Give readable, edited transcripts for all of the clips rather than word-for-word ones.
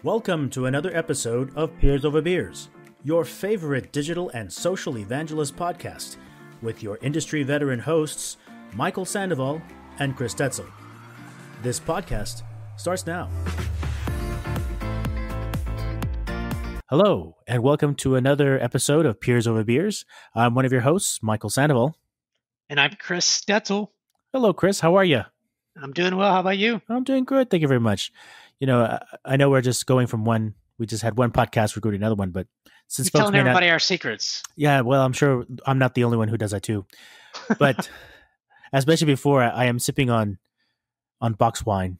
Welcome to another episode of Peers Over Beers, your favorite digital and social evangelist podcast, with your industry veteran hosts, Michael Sandoval and Chris Tetzel. This podcast starts now. Hello, and welcome to another episode of Peers Over Beers. I'm one of your hosts, Michael Sandoval. And I'm Chris Tetzel. Hello, Chris. How are you? I'm doing well. How about you? I'm doing good. Thank you very much. You know, I know we're just going from one. We just had one podcast, we're going to another one, but since You're folks telling may everybody not, our secrets. yeah, well, I'm sure I'm not the only one who does that too. But as mentioned before, I am sipping on box wine,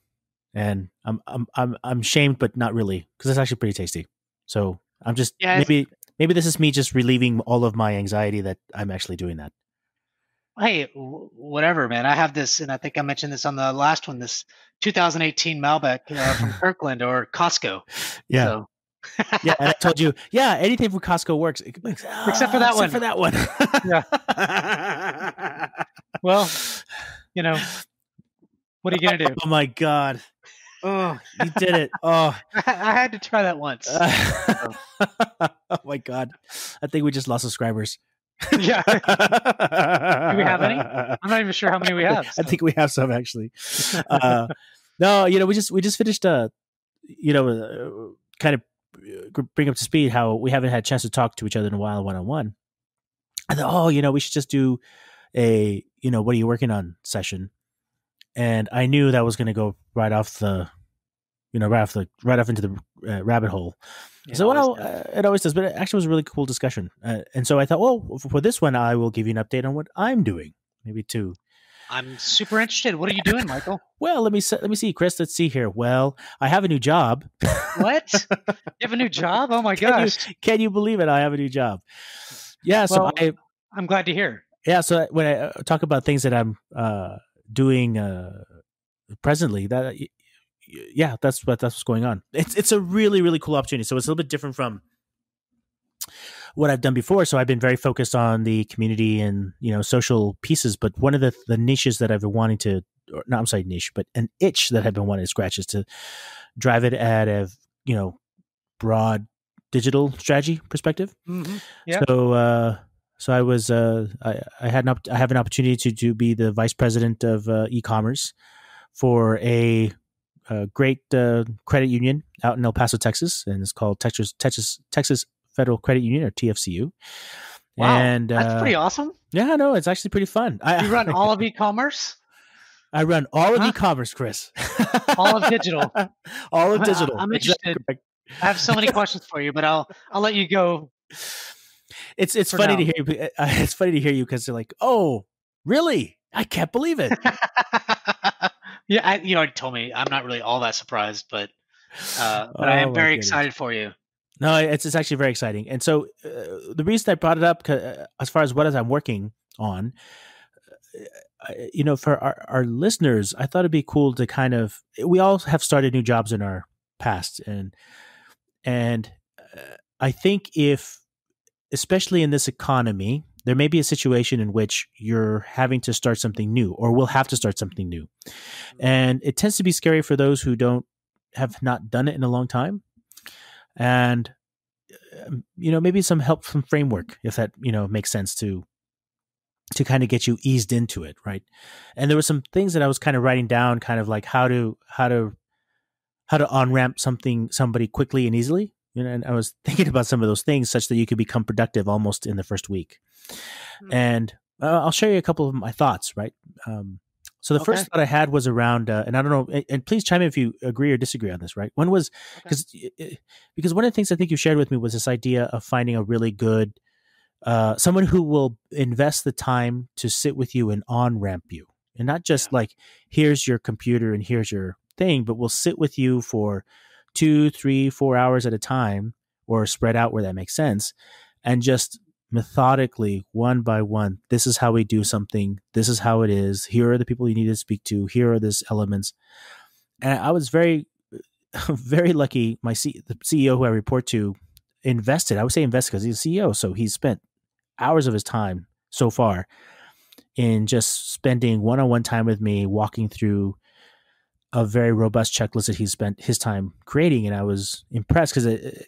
and I'm shamed, but not really, because it's actually pretty tasty. So I'm just maybe this is me just relieving all of my anxiety that I'm actually doing that. Hey, whatever, man. I have this, and I think I mentioned this on the last one, this 2018 Malbec from Kirkland or Costco. Yeah. So. Yeah, and I told you, yeah, anything from Costco works. Except for that one. Except for that one. Yeah. Well, you know, what are you going to do? Oh, my God. Oh, you did it. Oh, I had to try that once. Oh, my God. I think we just lost subscribers. Yeah. Do we have any? I'm not even sure how many we have. So. I think we have some, actually. No, you know, we just finished, kind of bring up to speed how we haven't had a chance to talk to each other in a while one-on-one. I thought, we should just do a, what are you working on session. And I knew that was going to go right off into the rabbit hole. It always does, but it actually was a really cool discussion. And so I thought, well, for this one, I will give you an update on what I'm doing, maybe two. I'm super interested. What are you doing, Michael? Well, let me see, Chris. Let's see here. Well, I have a new job. What? You have a new job? Oh my gosh! Can you believe it? I have a new job. Yeah. Well, so I'm glad to hear. Yeah. So when I talk about things that I'm doing presently, that's what's going on. It's a really, really cool opportunity. So it's a little bit different from what I've done before. So I've been very focused on the community and, social pieces. But one of the niches that I've been wanting to, niche, but an itch that I've been wanting to scratch is to drive it at a, broad digital strategy perspective. Mm-hmm. Yep. So I was, I have an opportunity to be the vice president of e-commerce for a great credit union out in El Paso, Texas, and it's called Texas Federal Credit Union, or TFCU. Wow, and that's pretty awesome. Yeah, no, it's actually pretty fun. You run all of e-commerce? I run all of e-commerce, Chris. All of digital. All of digital. I'm interested. Exactly. I have so many questions for you, but I'll let you go. It's funny to hear you. It's funny to hear you because they're like, "Oh, really? I can't believe it." Yeah, you told me. I'm not really all that surprised, but I am very excited for you. No, it's actually very exciting. And so the reason I brought it up, as far as what I'm working on, for our listeners, I thought it'd be cool to we all have started new jobs in our past. And I think especially in this economy, there may be a situation in which you're having to start something new or will have to start something new. And it tends to be scary for those who have not done it in a long time. And, maybe some help from framework, if that, makes sense to kind of get you eased into it. Right. And there were some things that I was kind of writing down, kind of like how to on-ramp somebody quickly and easily. And I was thinking about some of those things such that you could become productive almost in the first week. Mm-hmm. And I'll share you a couple of my thoughts. Right. So the first thought I had was around, and I don't know, and please chime in if you agree or disagree on this, right? One was, because one of the things I think you shared with me was this idea of finding a really good, someone who will invest the time to sit with you and on-ramp you. And not just like, here's your computer and here's your thing, but will sit with you for 2, 3, 4 hours at a time, or spread out where that makes sense, and just methodically, one by one, this is how we do something. This is how it is. Here are the people you need to speak to. Here are these elements. And I was very, very lucky. The CEO who I report to invested. I would say invested because he's a CEO. So he's spent hours of his time so far in just spending one-on-one time with me, walking through a very robust checklist that he spent his time creating, and I was impressed because I just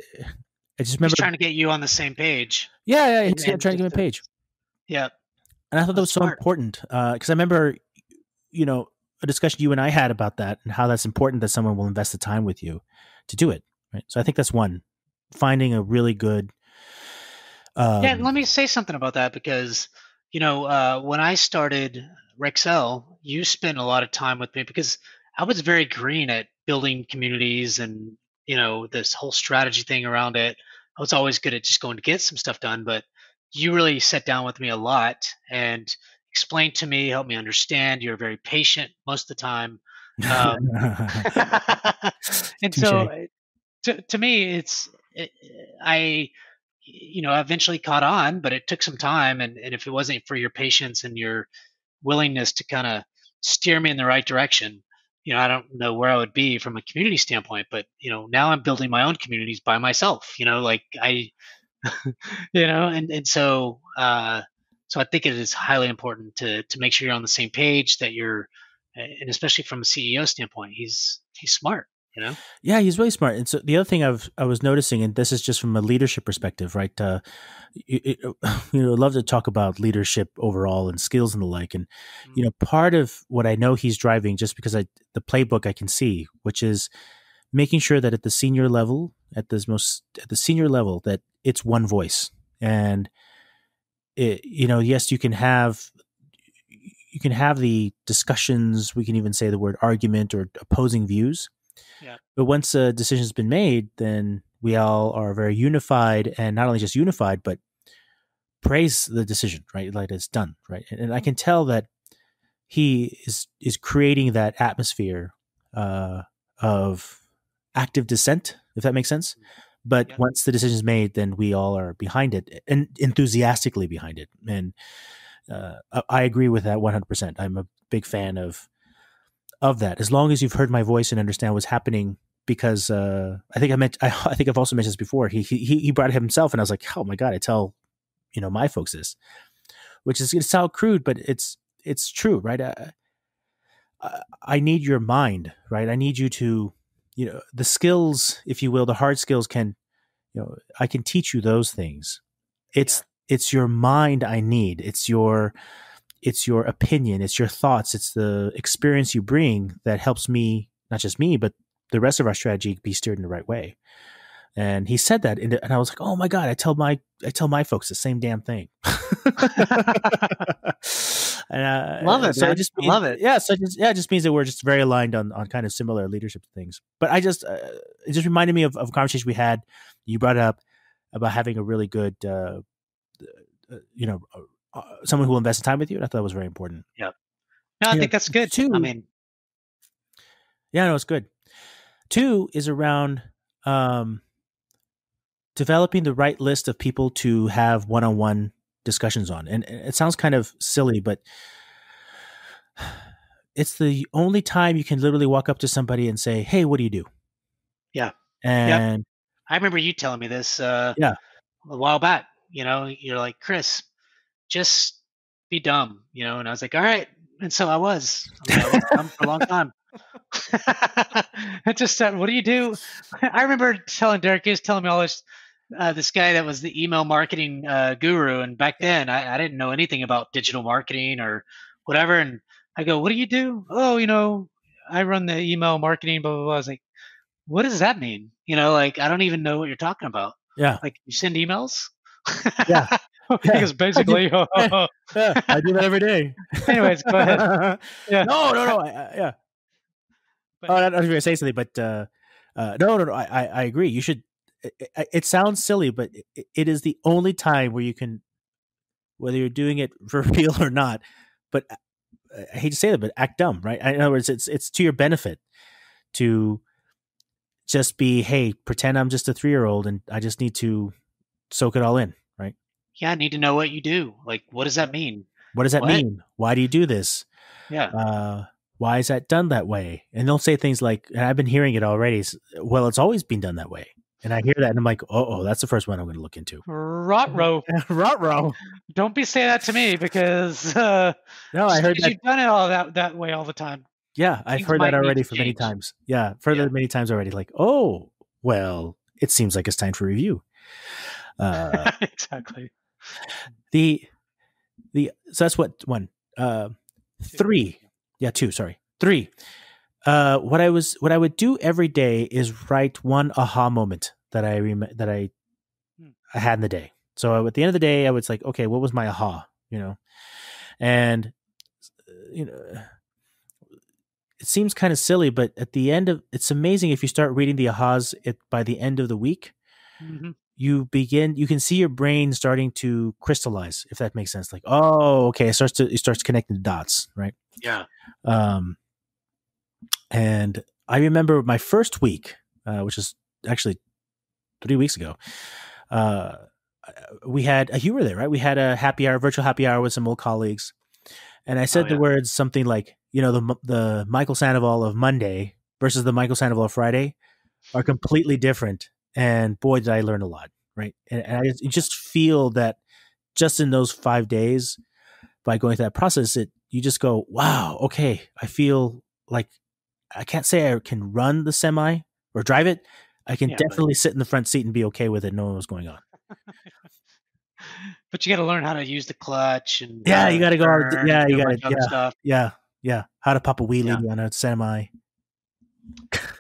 He's remember, trying to get you on the same page. yeah, he's And trying to give me a page, yeah, and I thought that that's was so smart. important because I remember, a discussion you and I had about that and how that's important that someone will invest the time with you to do it. Right. So I think that's one, finding a really good. Yeah, let me say something about that because, when I started Rexel, you spent a lot of time with me because I was very green at building communities and, this whole strategy thing around it. I was always good at just going to get some stuff done, but you really sat down with me a lot and explained to me, helped me understand. You're very patient most of the time. Um, and so Touche. to me, I eventually caught on, but it took some time. And if it wasn't for your patience and your willingness to kind of steer me in the right direction, I don't know where I would be from a community standpoint. But now I'm building my own communities by myself. Like I, and so I think it is highly important to make sure you're on the same page, that you're, and especially from a CEO standpoint, he's smart. Yeah, he's really smart. And so the other thing I was noticing, and this is just from a leadership perspective, right? Love to talk about leadership overall and skills and the like. And part of what I know he's driving, just because the playbook I can see, which is making sure that at the senior level, at the senior level, that it's one voice. And yes, you can have the discussions. We can even say the word argument or opposing views. Yeah. But once a decision's been made, then we all are very unified, and not only just unified, but praise the decision, right? Like it's done, right? And I can tell that he is creating that atmosphere of active dissent, if that makes sense. But once the decision is made, then we all are behind it and enthusiastically behind it. And I agree with that 100%. I'm a big fan of that. As long as you've heard my voice and understand what's happening, because I think I've also mentioned this before. He brought it himself, and I was like, oh my god, I tell my folks this, which is, it's sound crude, but it's true, right? I need your mind, right? I need you to, the skills, if you will, the hard skills can, I can teach you those things. It's your mind I need. It's your opinion. It's your thoughts. It's the experience you bring that helps me, not just me, but the rest of our strategy be steered in the right way. And he said that, and I was like, oh my god, I tell my folks the same damn thing. And love it, so man. it just love it. Yeah, so it just means that we're just very aligned on kind of similar leadership things. But it just reminded me of a conversation we had. You brought it up about having a really good, someone who will invest time with you. And I thought that was very important. Yeah. No, I think that's good. Two, I mean, yeah, no, it's good. Two is around developing the right list of people to have one-on-one discussions on. And it sounds kind of silly, but it's the only time you can literally walk up to somebody and say, hey, what do you do? Yeah. And I remember you telling me this yeah, a while back. You're like, Chris, just be dumb, and I was like, all right. And so I was dumb for a long time. I just said, what do you do? I remember telling Derek, he was telling me all this, this guy that was the email marketing guru. And back then I didn't know anything about digital marketing or whatever. And I go, what do you do? Oh, I run the email marketing, blah, blah, blah. I was like, what does that mean? Like, I don't even know what you're talking about. Yeah. Like, you send emails? Yeah. Because basically, I do that every day. Anyways, go ahead. Yeah. No. Yeah. But, I was going to say something, but no. I agree. You should. It sounds silly, but it is the only time where you can, whether you're doing it for real or not. But I hate to say that, but act dumb, right? In other words, it's to your benefit to just be, hey, pretend I'm just a 3-year-old and I just need to soak it all in, right? Yeah, I need to know what you do. Like, what does that mean? What does that mean? Why do you do this? Yeah. Why is that done that way? And they'll say things like, and I've been hearing it already, well, it's always been done that way. And I hear that and I'm like, oh, that's the first one I'm going to look into. Rot-row. Rot-row. Don't be saying that to me because no, I heard that you've done it all that way all the time. Yeah, I've Things heard that might need already to for many change. times. Yeah, I've heard Yeah. that many times already. Like, oh, well, it seems like it's time for review. Exactly. The so that's what one. Uh, Two. three. Yeah, two. Sorry, three. What I would do every day is write one aha moment that Hmm. I had in the day. So at the end of the day, I was like, okay, what was my aha? And you know, it seems kind of silly, but at the end of it's amazing if you start reading the ahas by the end of the week, Mm-hmm. you can see your brain starting to crystallize, if that makes sense. Like, oh, okay, it starts connecting the dots, right? Yeah. Um, and I remember my first week, which is actually 3 weeks ago. Uh, we had you were there, right? We had a virtual happy hour with some old colleagues, and I Oh said the yeah. words something like, the Michael Sandoval of Monday versus the Michael Sandoval of Friday are completely different. And boy, did I learn a lot, right? And you just feel that just in those 5 days, by going through that process, you just go, wow, okay, I feel like I can't say I can run the semi or drive it. I can Yeah, but definitely sit in the front seat and be okay with it, knowing what's going on. but you got to learn how to use the clutch and how Yeah, you to got to go. turn and Yeah, do you a got bunch to. of other stuff. Yeah. How to pop a Yeah. wheelie on a semi.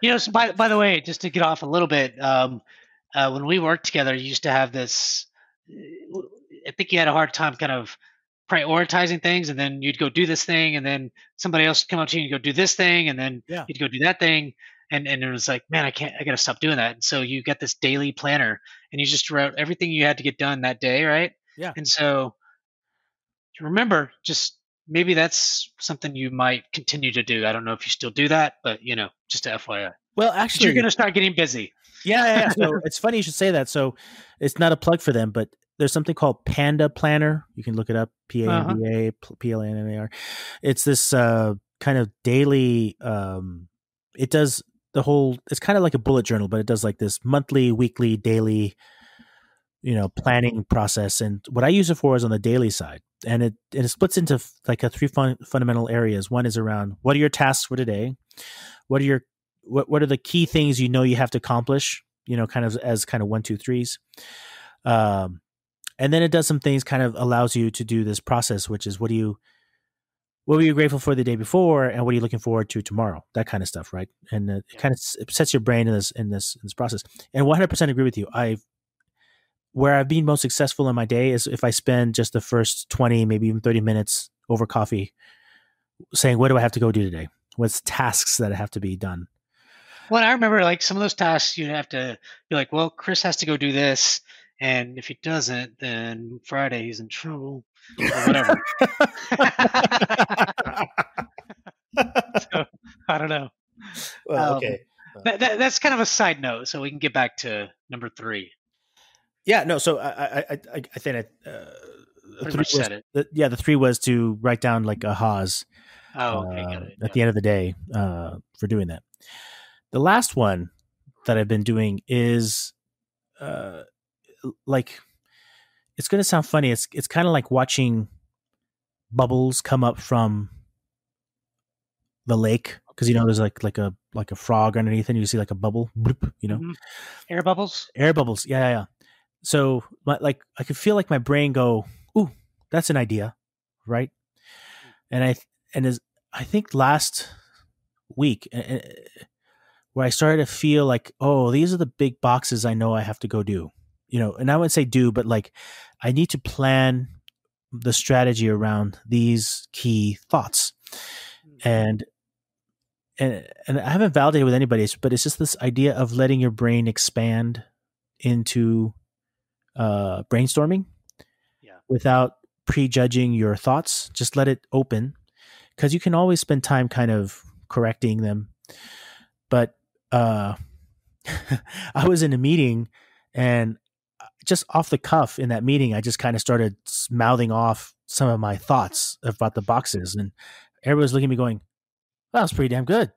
So by the way, just to get off a little bit, when we worked together, you used to have this. I think you had a hard time kind of prioritizing things, and then you'd go do this thing, and then somebody else would come up to you and go do this thing, and then Yeah, you'd go do that thing, and it was like, man, I got to stop doing that. And so you got this daily planner, and you just wrote everything you had to get done that day, right? yeah. And so remember, just maybe that's something you might continue to do. I don't know if you still do that, but just a FYI. Well, Because you're going actually, to start getting busy. yeah. So it's funny you should say that. So it's not a plug for them, but there's something called Panda Planner. You can look it up. Uh-huh. PANDA, PLANNAR. It's this kind of daily. It does the whole. It's kind of like a bullet journal, but it does like this monthly, weekly, daily, planning process. And what I use it for is on the daily side, and it splits into like a three fundamental areas. One is around what are your tasks for today, what are the key things you have to accomplish, kind of as kind of one, two, threes. And then it does some things, kind of allows you to do this process, which is what were you grateful for the day before, and what are you looking forward to tomorrow? That kind of stuff, right? And it kind of sets your brain in this process. And 100% agree with you. Where I've been most successful in my day is if I spend just the first 20, maybe even 30 minutes over coffee saying, what do I have to go do today? What's tasks that have to be done? Well, I remember like some of those tasks you'd have to be like, well, Chris has to go do this. And if he doesn't, then Friday he's in trouble or whatever. So I don't know. Well, okay. That's kind of a side note, so we can get back to number 3. Yeah, no. So I think Pretty much said it. the 3 was to write down like ahas Oh, okay, got it. at the end of the day for doing that. The last one that I've been doing is like, it's going to sound funny. It's kind of like watching bubbles come up from the lake, because there's like a frog underneath, and you see like a bubble, bloop, Mm-hmm. Air bubbles. air bubbles. Yeah. So like I could feel like my brain go, ooh, that's an idea, right? And I think last week where I started to feel like, oh, these are the big boxes I know I have to go do, and I wouldn't say do, but like I need to plan the strategy around these key thoughts. And I haven't validated with anybody, but it's just this idea of letting your brain expand into brainstorming without prejudging your thoughts. Just let it open, because you can always spend time kind of correcting them. But I was in a meeting, and just off the cuff in that meeting, I just kind of started mouthing off some of my thoughts about the boxes, and everybody was looking at me going, "That was pretty damn good."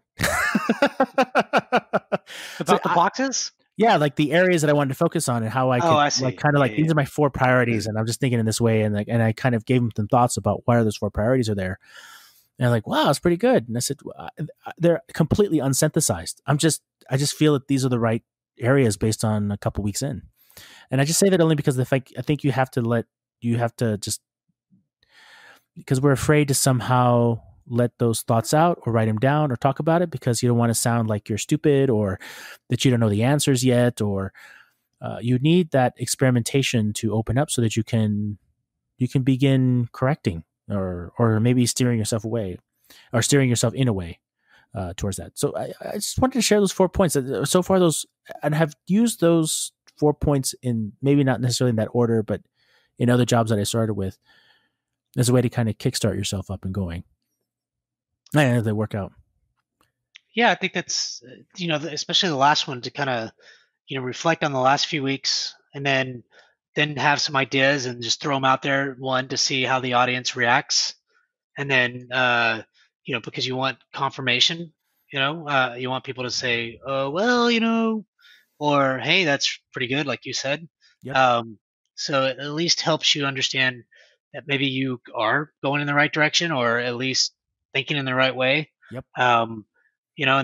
About the boxes? Yeah, like the areas that I wanted to focus on, and how I could I see. like kind of like these are my 4 priorities, and I'm just thinking in this way, and I kind of gave them some thoughts about why those 4 priorities are there. they're like, wow, it's pretty good. And I said, they're completely unsynthesized. I just feel that these are the right areas based on a couple weeks in. And I just say that only because I think you have to just, because we're afraid to somehow let those thoughts out or write them down or talk about it, because you don't want to sound like you're stupid or that you don't know the answers yet, or you need that experimentation to open up so that you can begin correcting or maybe steering yourself away or steering yourself in a way towards that. So I just wanted to share those 4 points. So far, those, and have used those 4 points in maybe not necessarily in that order, but in other jobs that I started with, as a way to kind of kickstart yourself up and going. And they work out. Yeah, I think that's especially the last one, to kind of reflect on the last few weeks, and then have some ideas and just throw them out there. One, to see how the audience reacts, and then because you want confirmation. You want people to say, "Oh, well, or hey, that's pretty good," like you said. Yep. So it at least helps you understand that maybe you are going in the right direction, or at least thinking in the right way. Yep. And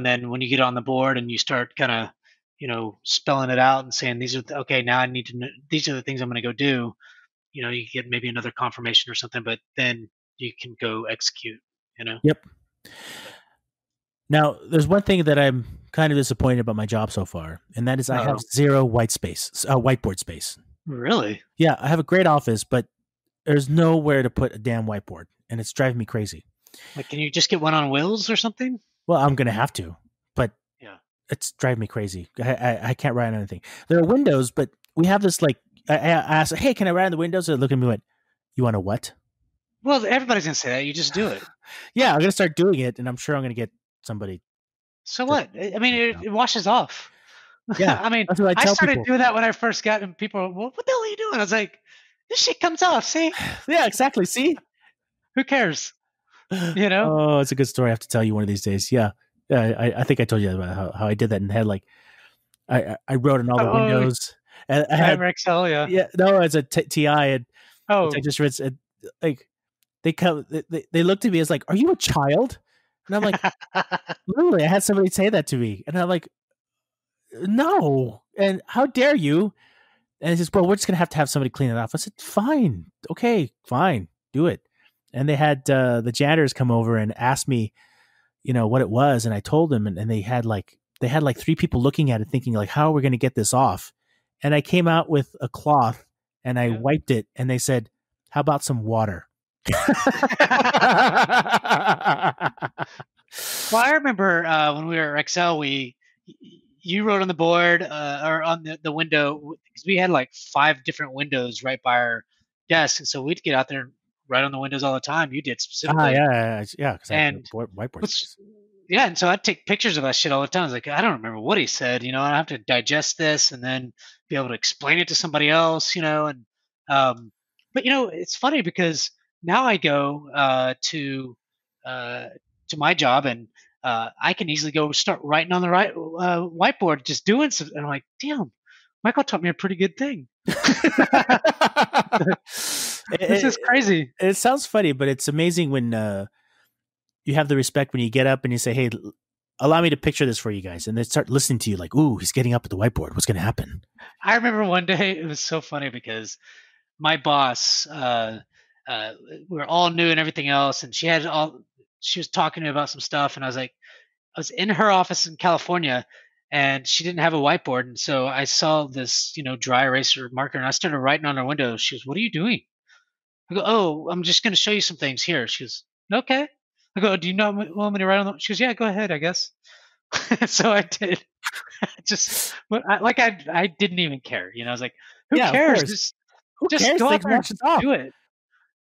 then when you get on the board and you start kind of, spelling it out and saying, these are okay, now I need to know, these are the things I'm going to go do. You get maybe another confirmation or something, but then you can go execute. Yep. Now, there's one thing that I'm kind of disappointed about my job so far, and that is I have zero whiteboard space. Really? Yeah, I have a great office, but there's nowhere to put a damn whiteboard, and it's driving me crazy. Like, can you just get one on wheels or something? Well, I'm going to have to, but yeah, it's driving me crazy. I can't write on anything. There are windows, but we have this, like, I asked, hey, can I write on the windows? They look at me and went, you want a what? Well, everybody's going to say that. You just do it. Yeah, I'm going to start doing it, and I'm sure I'm going to get somebody. So what? I mean, it washes off. Yeah. I mean, I started doing that when I first got, and people were, well, what the hell are you doing? I was like, this shit comes off, see? Yeah, exactly. See? Who cares? Oh, it's a good story I have to tell you one of these days. Yeah. I think I told you about how I did that and had, like, I wrote on all the windows. And I had Excel, yeah. Yeah, no, it's a TI, and I just read, like, they looked at me as like, are you a child? And I'm like, literally, I had somebody say that to me, and I'm like, no, and how dare you? And he says, well, we're just gonna have somebody clean it off. I said, fine, okay, fine, do it. And they had the janitors come over and ask me, what it was, and I told them, and they had like 3 people looking at it, thinking like, how are we going to get this off? And I came out with a cloth and I wiped it, and they said, how about some water? Well, I remember when we were at Excel, you wrote on the board or on the window, because we had like 5 different windows right by our desk, and so we'd get out there and write on the windows all the time. You did specifically. Yeah. And whiteboard. Yeah, and so I'd take pictures of that shit all the time. I was like, I don't remember what he said. I have to digest this and then be able to explain it to somebody else. And but it's funny because now I go to my job, and I can easily go start writing on the right whiteboard, just doing something. And I'm like, damn, Michael taught me a pretty good thing. This is crazy. It sounds funny, but it's amazing when you have the respect when you get up and you say, hey, allow me to picture this for you guys. And they start listening to you like, ooh, he's getting up at the whiteboard. What's going to happen? I remember one day, it was so funny because my boss, we're all new and everything else. And she was talking to me about some stuff. And I was in her office in California, and she didn't have a whiteboard. And so I saw this, dry eraser marker, and I started writing on her window. She goes, what are you doing? I go, oh, I'm just going to show you some things here. She goes, okay. I go, do you want me to write on them? She goes, yeah, go ahead, I guess. So I did. I didn't even care. I was like, who cares? Just go out there and do it.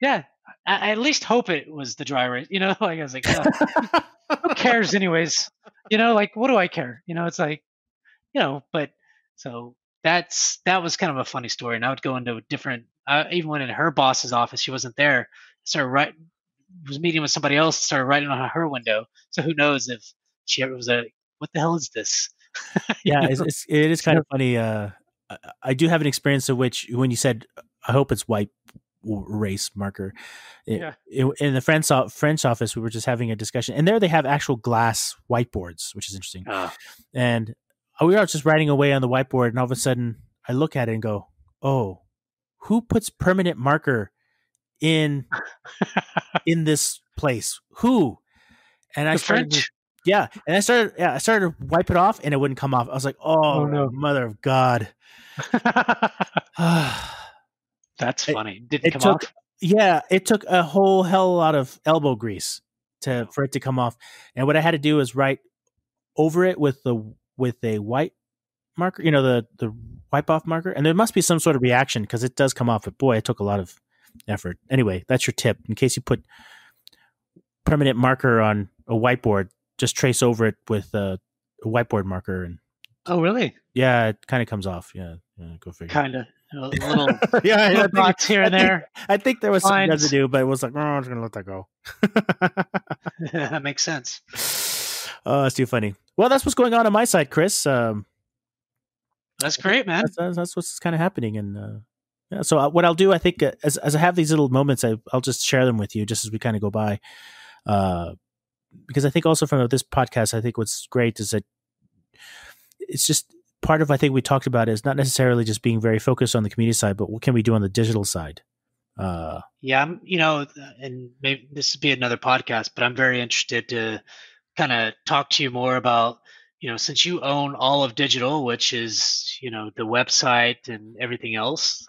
Yeah. I at least hope it was the dry erase. Like I was like, who cares anyways? Like, what do I care? It's like, but so that was kind of a funny story. And I would go into a different, even when in her boss's office, she wasn't there, was meeting with somebody else, started writing on her window. So who knows if she ever was what the hell is this? Yeah, it is kind of funny. I do have an experience of which, when you said, I hope it's white erase marker. Yeah. In the French office, we were just having a discussion, and there they have actual glass whiteboards, which is interesting. And we were just writing away on the whiteboard, and all of a sudden, I look at it and go, "Oh, who puts permanent marker in this place? Who?" And I started, French. and I started to wipe it off, and it wouldn't come off. I was like, "Oh, no. mother of God!" That's funny. Didn't come off. Yeah, it took a whole hell of a lot of elbow grease for it to come off. And what I had to do is write over it with a white marker, the wipe off marker. And there must be some sort of reaction because it does come off. But boy, it took a lot of effort. Anyway, that's your tip. In case you put permanent marker on a whiteboard, just trace over it with a whiteboard marker. And oh, really? Yeah, it kind of comes off. Yeah, go figure. Kind of. Little, little dots here and there. I think there was some residue, but it was like, oh, I'm just going to let that go. That makes sense. Oh, that's too funny. Well, that's what's going on my side, Chris. That's great, man. That's what's kind of happening. And so what I'll do, I think, as I have these little moments, I'll just share them with you just as we kind of go by. Because I think also from this podcast, I think what's great is that it's just part of, I think we talked about is not necessarily just being very focused on the community side, but what can we do on the digital side? Yeah, and maybe this would be another podcast, but I'm very interested to kind of talk to you more about, since you own all of digital, which is, the website and everything else,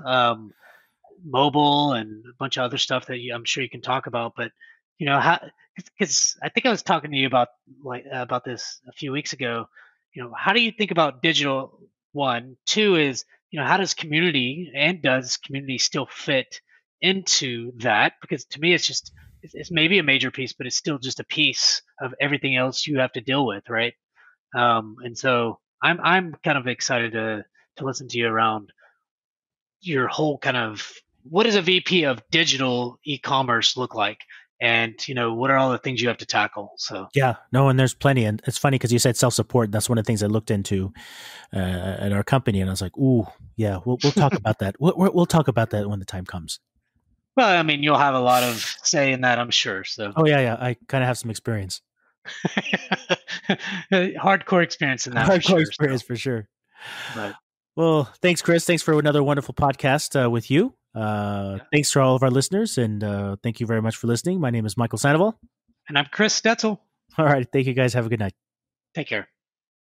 mobile and a bunch of other stuff that I'm sure you can talk about, but because I think I was talking to you about this a few weeks ago. How do you think about digital? 1, 2 is, how does community still fit into that? Because to me, it's maybe a major piece, but it's still just a piece of everything else you have to deal with, right? And so I'm kind of excited to listen to you around your whole kind of, what does a VP of digital e-commerce look like? And, what are all the things you have to tackle? So and there's plenty. And it's funny because you said self-support. That's one of the things I looked into at our company. And I was like, ooh, yeah, we'll talk about that. We'll talk about that when the time comes. Well, I mean, you'll have a lot of say in that, I'm sure. So. Oh, yeah. I kind of have some experience. Hardcore experience in that. Hardcore experience for sure. But. Well, thanks, Chris. Thanks for another wonderful podcast with you. Thanks to all of our listeners, and thank you very much for listening. My name is Michael Sandoval. And I'm Chris Stetzel. All right. Thank you, guys. Have a good night. Take care.